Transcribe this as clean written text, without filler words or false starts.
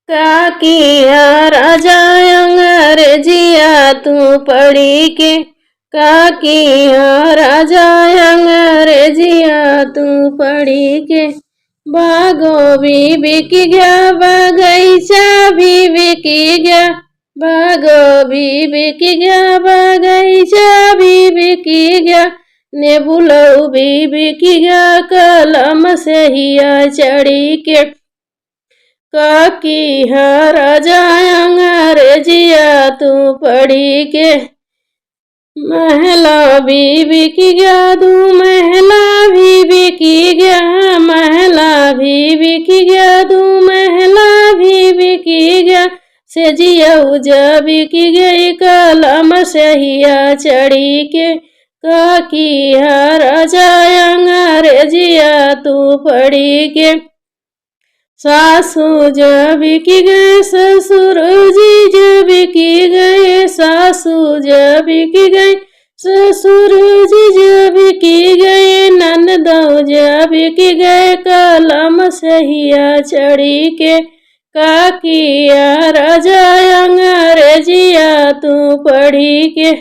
काकिया राजा अंग्रेजिया तू पढ़ी के, काकिया राजा अंग्रेजिया तू पढ़ी के। बागो भी बिक गया बगीचा भी बिक गया, बागो भी बिक गया बगीचा भी बिक गया। नेबुलऊ भी बिक गया कलम से हिया चढ़ी के, काकिया राजा अंग्रेजिया तू पढ़ी के। महला भी बिक गया दू महला भी बिक गया, महला भी बिक गया दू महला भी बिक गया। से जिया उजा बिक गई कलम से हिया चढ़ी के, काकिया राजा अंग्रेजिया तू पढ़ी के। सासू जब बिक गए ससुर जी जब बिक गए, सासू जब बिक गए ससुर जी जब बिक गए। ननदौ जब बिक गए कलम से हिया चढ़ी के, काकिया राजा अंग्रेजिया तू पढ़ी के।